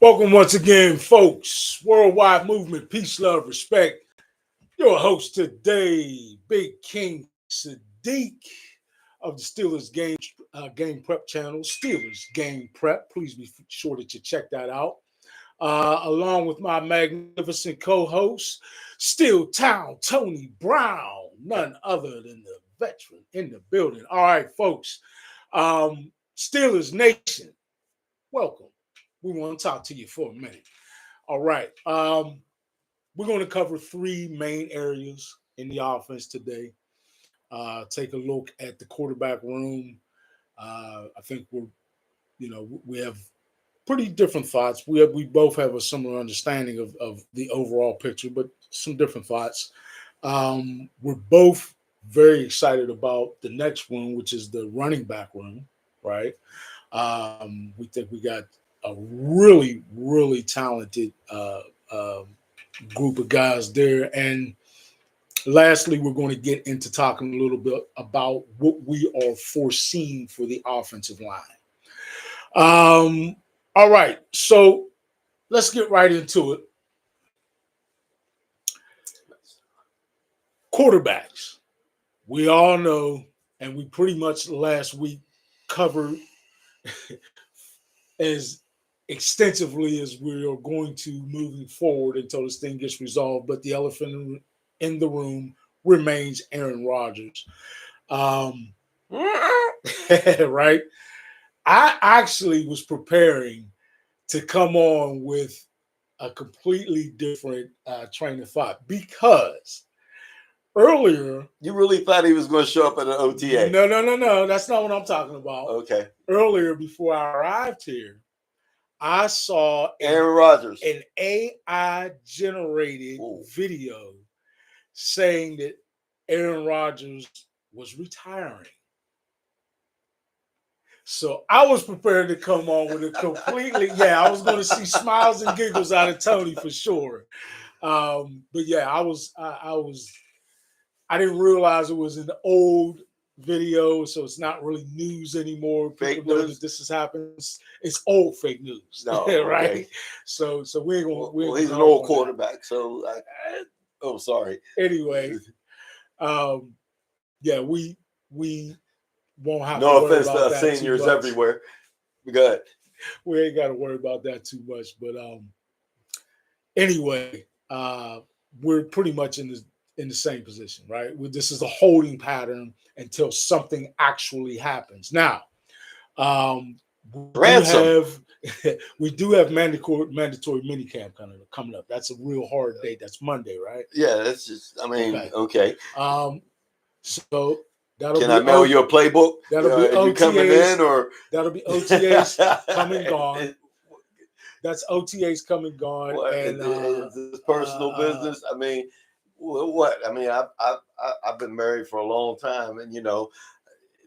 Welcome once again, folks. Worldwide movement, peace, love, respect. Your host today, Big King Sadiq of the Steelers Game Prep channel, Steelers Game Prep. Please be sure that you check that out. Along with my magnificent co-host, Steel Town Tony Brown, none other than the veteran in the building. All right, folks. Steelers Nation, welcome. We want to talk to you for a minute. All right. We're going to cover three main areas in the offense today. Take a look at the quarterback room. I think we have pretty different thoughts. We both have a similar understanding of the overall picture, but some different thoughts. We're both very excited about the next room, which is the running back room, right? We think we got a really, really talented group of guys there. And lastly, we're going to get into talking a little bit about what we are foreseeing for the offensive line. All right, so let's get right into it. Quarterbacks. We all know, and we pretty much last week covered as extensively as we are going to moving forward until this thing gets resolved. But the elephant in the room remains Aaron Rodgers. Right? I actually was preparing to come on with a completely different train of thought because earlier... You really thought he was going to show up at an OTA? No. That's not what I'm talking about. Okay. Earlier, before I arrived here, I saw Aaron Rodgers, an AI-generated video saying that Aaron Rodgers was retiring. So I was prepared to come on with a completely, I was going to see smiles and giggles out of Tony for sure. But yeah, I didn't realize it was an old video, so it's not really news anymore. People know that this has happened. It's old fake news, no, right? Okay. So we ain't gonna. Well, he's an old quarterback, so sorry. Anyway, we won't have. No to worry offense about to us seniors everywhere. Go ahead. We ain't got to worry about that too much, but anyway, we're pretty much in the same position, right? This is a holding pattern until something actually happens. Now, we do have mandatory minicamp coming up. That's a real hard date. That's Monday, right? Yeah, that's just. Okay. So that'll Can I mail you a playbook? That'll be OTAs. You coming in, or that'll be OTAs come and gone. That's OTAs come and gone. What, and this personal business. What? I've been married for a long time, and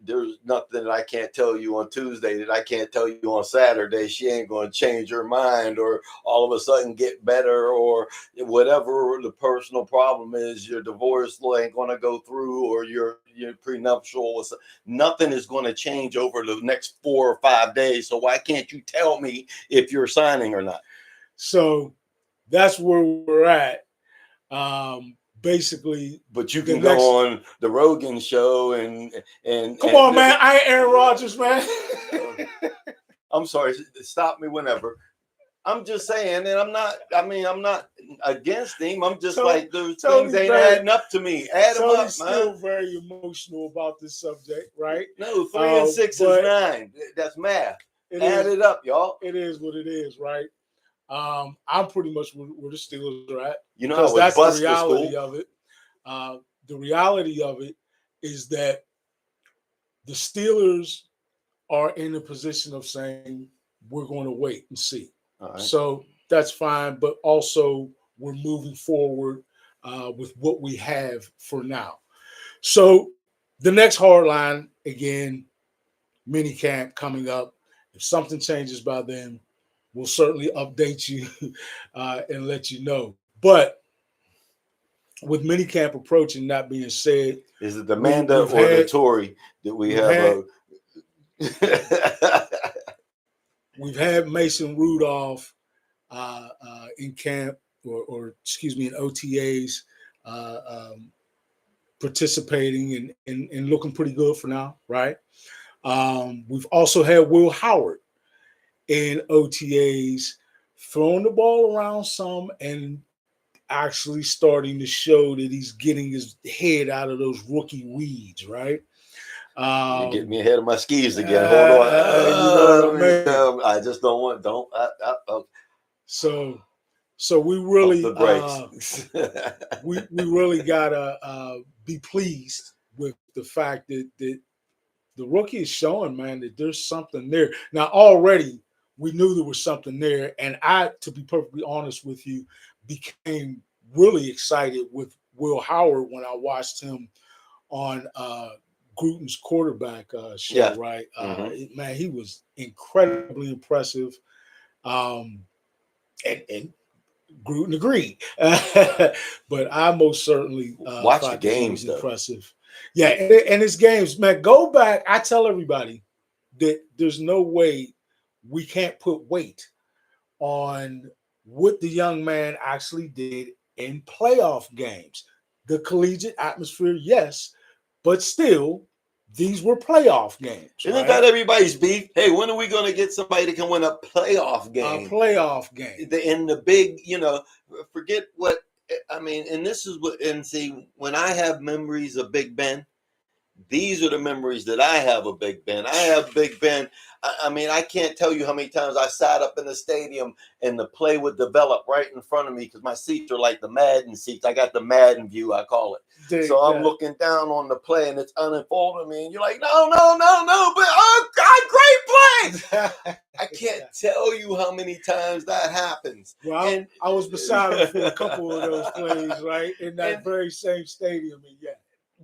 there's nothing that I can't tell you on Tuesday that I can't tell you on Saturday. She ain't going to change her mind or all of a sudden get better or whatever the personal problem is. Your divorce ain't going to go through, or your prenuptial. Nothing is going to change over the next 4 or 5 days. So why can't you tell me if you're signing or not? So that's where we're at. Basically, but you can go on the Rogan show and come on, man. I ain't Aaron Rodgers, man. I'm sorry. Stop me whenever. I'm just saying, and I'm not against him. I'm just like those things ain't adding up to me. Add them up, man. Still very emotional about this subject, right? No, 3 and 6 is 9. That's math. Add it up, y'all. It is what it is, right? I'm pretty much where the Steelers are at. That's the reality of it. The reality of it is that the Steelers are in a position of saying we're going to wait and see. Right. So that's fine, but also we're moving forward with what we have for now. So the next hard line, again, minicamp coming up. If something changes by then, we'll certainly update you and let you know. But with minicamp approaching, that being said, is it the Manda or the Tory that we have? We've had Mason Rudolph in camp or excuse me, in OTAs, participating and looking pretty good for now, right? We've also had Will Howard in OTAs throwing the ball around some and actually starting to show that he's getting his head out of those rookie weeds, right? You get me ahead of my skis again. Hold on. You know what I mean? I just don't want. Don't. So we really the brakes. we really gotta be pleased with the fact that the rookie is showing, man, that there's something there. Now already we knew there was something there, and I, to be perfectly honest with you, became really excited with Will Howard when I watched him on Gruden's quarterback show, right? Man, he was incredibly impressive. And Gruden agreed. But I most certainly watch the games, he was impressive. Yeah, and his games, man, go back. I tell everybody that there's no way we can't put weight on what the young man actually did in playoff games. The collegiate atmosphere, yes, but still, these were playoff games. Isn't that everybody's beef? Hey, when are we going to get somebody that can win a playoff game? A playoff game. In the big, forget what, I mean, and this is what, and see, when I have memories of Big Ben, these are the memories that I have of Big Ben. I have Big Ben. I mean, I can't tell you how many times I sat up in the stadium and the play would develop right in front of me because my seats are like the Madden seats. I got the Madden view, I call it. So I'm looking down on the play and it's unfolding me, and you're like, no, but oh God, great play. I can't tell you how many times that happens. Well, I was beside him for a couple of those plays, right, in that very same stadium, and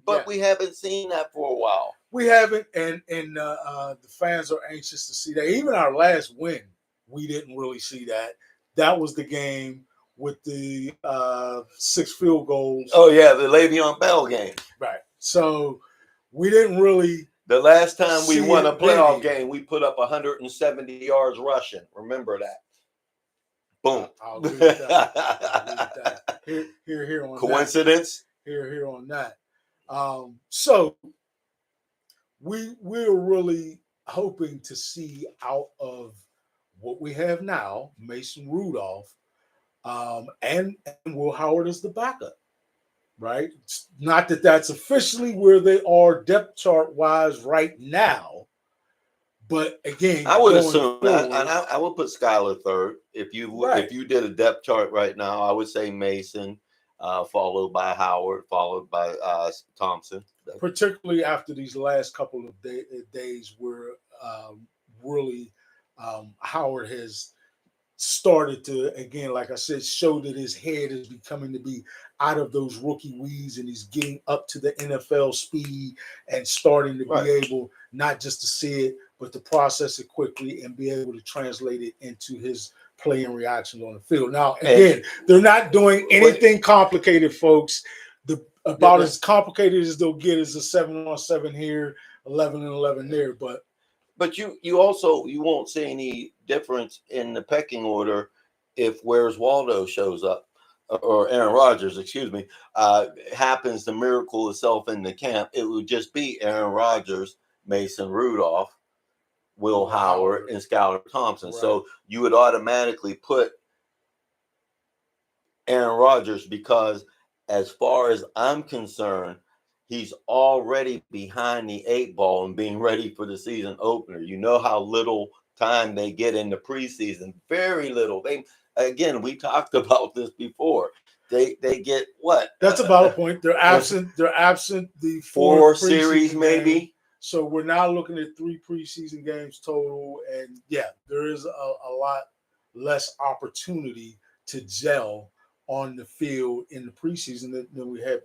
But we haven't seen that for a while. We haven't, and the fans are anxious to see that. Even our last win, we didn't really see that. That was the game with the 6 field goals. Oh, yeah, the Le'Veon Bell game. Right. So we didn't really. The last time we won a playoff game, we put up 170 yards rushing. Remember that. Boom. I'll agree with that. Here on Coincidence? That. Here on that. So we're really hoping to see out of what we have now, Mason Rudolph, and Will Howard as the backup, right? It's not that that's officially where they are depth chart wise right now, but again, I would assume that, and I would put Skylar third. If you did a depth chart right now, I would say Mason. Followed by Howard, followed by Thompson. Particularly after these last couple of days where really Howard has started to, again, like I said, show that his head is becoming to be out of those rookie weeds and he's getting up to the NFL speed and starting to be able not just to see it, but to process it quickly and be able to translate it into his play and reactions on the field. Now, again, they're not doing anything complicated, folks. About as complicated as they'll get is a 7-on-7 here, 11-and-11 there. But you also won't see any difference in the pecking order if Where's Waldo shows up, or Aaron Rodgers, excuse me, happens to miracle itself in the camp. It would just be Aaron Rodgers, Mason Rudolph, Will Howard, and Skylar Thompson. Right. So you would automatically put Aaron Rodgers because, as far as I'm concerned, he's already behind the 8 ball and being ready for the season opener. You know how little time they get in the preseason. Very little. We talked about this before. They get what? That's about a point. They're absent. They're absent the 4 series maybe. Game. So we're now looking at 3 preseason games total, and there is a lot less opportunity to gel on the field in the preseason than we had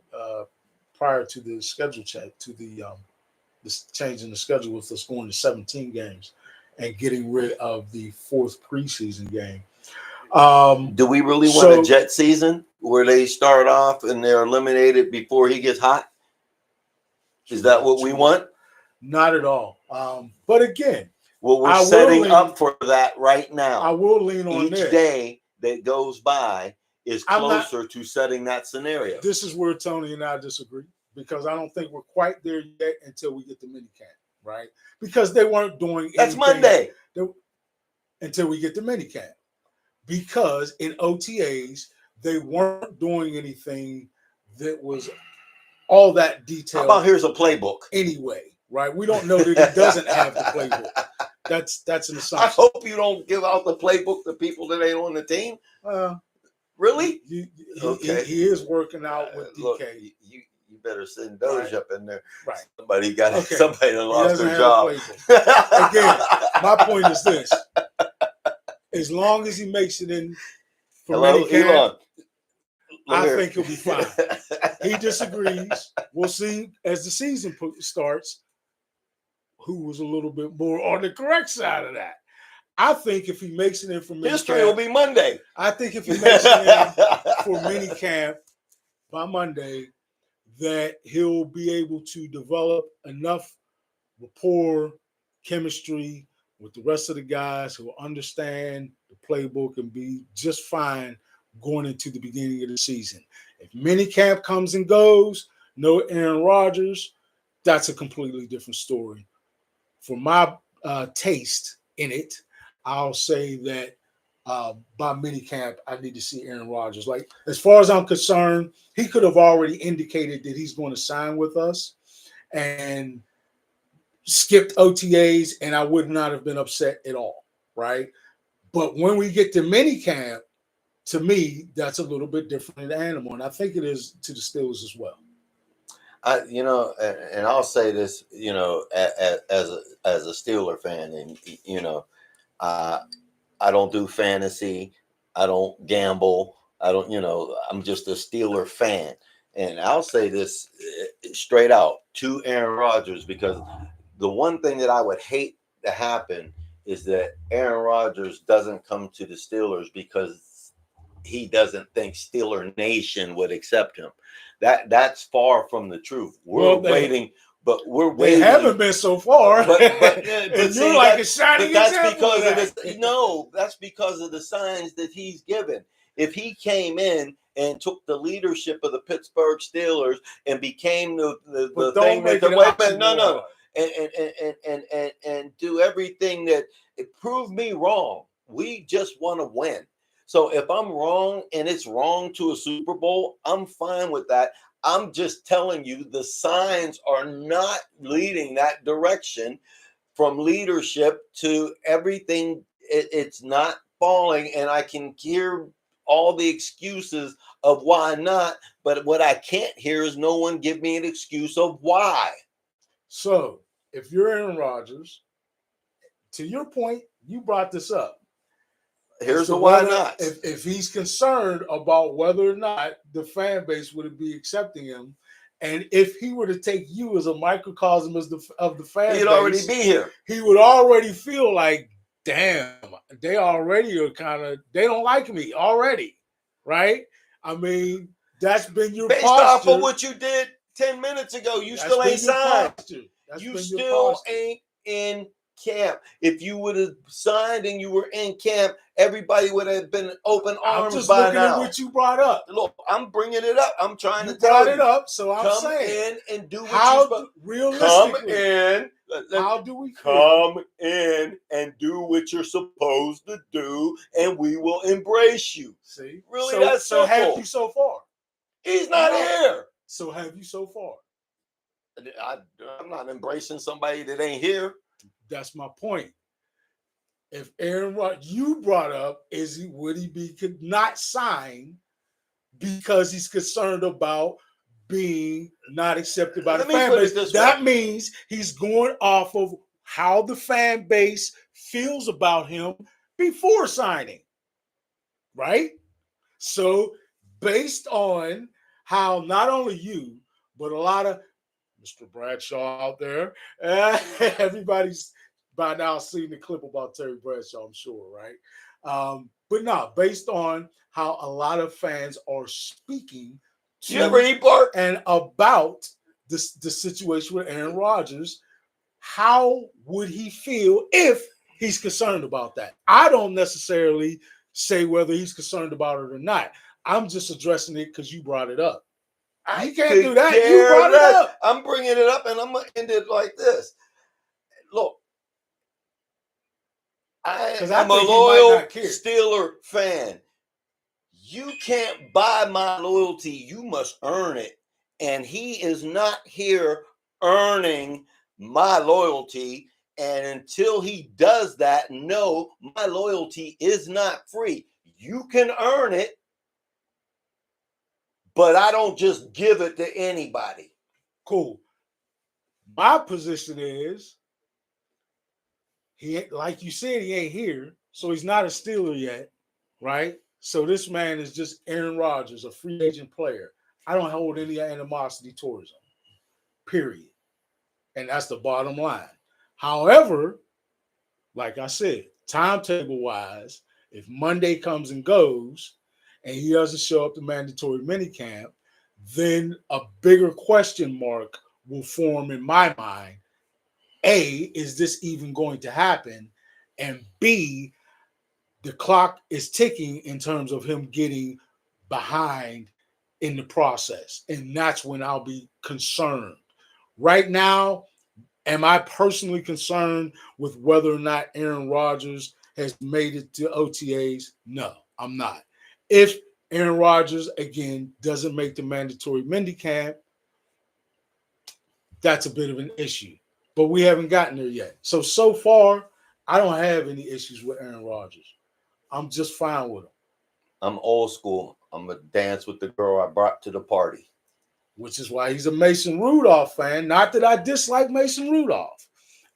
prior to the schedule change, to the change in the schedule with us going to 17 games and getting rid of the 4th preseason game. Do we really want a jet season where they start off and they're eliminated before he gets hot? Is that what we want? Not at all. But again, we're setting up for that right now. I will lean on each day. that goes by is closer to setting that scenario. This is where Tony and I disagree, because I don't think we're quite there yet until we get to minicamp, right? Because they weren't doing anything. That's Monday. Until we get to minicamp. Because in OTAs, they weren't doing anything that was all that detailed. How about here's a playbook? Anyway, right? We don't know that he doesn't have the playbook. That's an assumption. I hope you don't give out the playbook to people that ain't on the team. Really? Okay. He is working out with DK. Look, you better send Doge up in there. Right. Somebody that lost their job. Again, my point is this. As long as he makes it in for minicamp, I think he'll be fine. He disagrees. We'll see as the season starts who was a little bit more on the correct side of that. I think if he makes it in for minicamp, history will be Monday. I think if he makes it in for minicamp by Monday, that he'll be able to develop enough rapport, chemistry with the rest of the guys who will understand the playbook and be just fine going into the beginning of the season. If minicamp comes and goes, no Aaron Rodgers, that's a completely different story. For my taste in it, I'll say that by minicamp, I need to see Aaron Rodgers. Like, as far as I'm concerned, he could have already indicated that he's going to sign with us and skipped OTAs, and I would not have been upset at all, right? But when we get to minicamp, to me, that's a little bit different animal, and I think it is to the Steelers as well. And I'll say this, as a Steeler fan, and I don't do fantasy, I don't gamble, I'm just a Steeler fan, and I'll say this straight out to Aaron Rodgers, because the one thing that I would hate to happen is that Aaron Rodgers doesn't come to the Steelers because he doesn't think Steeler Nation would accept him. That's far from the truth. We're waiting. They haven't been so far. But and see, you're like a shining example of that. That's because of the signs that he's given. If he came in and took the leadership of the Pittsburgh Steelers and became the thing that and do everything that it proved me wrong. We just want to win. So if I'm wrong and it's wrong to a Super Bowl, I'm fine with that. I'm just telling you the signs are not leading that direction from leadership to everything. It's not falling, and I can hear all the excuses of why not, but what I can't hear is no one give me an excuse of why. So if you're Aaron Rodgers, to your point, you brought this up. Here's the why not. If he's concerned about whether or not the fan base would be accepting him, and if he were to take you as a microcosm of the fan base, he'd already be here. He would already feel like, damn, they already are they don't like me already, right? I mean, that's been your based posture. Off of what you did 10 minutes ago. You still ain't signed. You still ain't in camp. If you would have signed and you were in camp, everybody would have been open arms I'm just by looking now. at what you brought up. Look, I'm bringing it up. I'm trying to tell you. it up, so I'm come saying, in and do what how realistically, come in. How do we come in and do what you're supposed to do, and we will embrace you? See, really, that's so simple. have you so far? He's not here. So have you so far? I'm not embracing somebody that ain't here. That's my point. If Aaron Rodgers, you brought up, would he could not sign because he's concerned about being not accepted by the fan base? That means he's going off of how the fan base feels about him before signing, right? So based on how not only you, but a lot of Mr. Bradshaw out there, everybody's by now seen the clip about Terry Bradshaw, I'm sure, right? But no, based on how a lot of fans are speaking to and about the situation with Aaron Rodgers, how would he feel if he's concerned about that? I don't necessarily say whether he's concerned about it or not. I'm just addressing it because you brought it up. I can't do that. You brought it up. I'm bringing it up, and I'm going to end it like this. Look, I am a loyal Steeler fan. You can't buy my loyalty. You must earn it. And he is not here earning my loyalty. And until he does that, no, my loyalty is not free. You can earn it, but I don't just give it to anybody. Cool. My position is, he, like you said, he ain't here, so he's not a Steeler yet, right? So this man is just Aaron Rodgers, a free agent player. I don't hold any animosity towards him, period. And that's the bottom line. However, like I said, timetable-wise, if Monday comes and goes and he doesn't show up to mandatory minicamp, then a bigger question mark will form in my mind. A, is this even going to happen? And B, the clock is ticking in terms of him getting behind in the process. And that's when I'll be concerned. Right now, am I personally concerned with whether or not Aaron Rodgers has made it to OTAs? No, I'm not. If Aaron Rodgers, again, doesn't make the mandatory minicamp, that's a bit of an issue. But we haven't gotten there yet. So far, I don't have any issues with Aaron Rodgers. I'm just fine with him. I'm old school. I'm going to dance with the girl I brought to the party. Which is why he's a Mason Rudolph fan. Not that I dislike Mason Rudolph.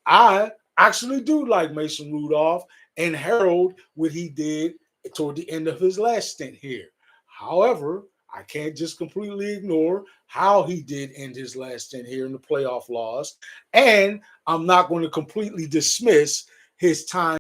I actually do like Mason Rudolph and herald what he did toward the end of his last stint here. However, I can't just completely ignore how he did end his last stint here in the playoff loss. And I'm not going to completely dismiss his time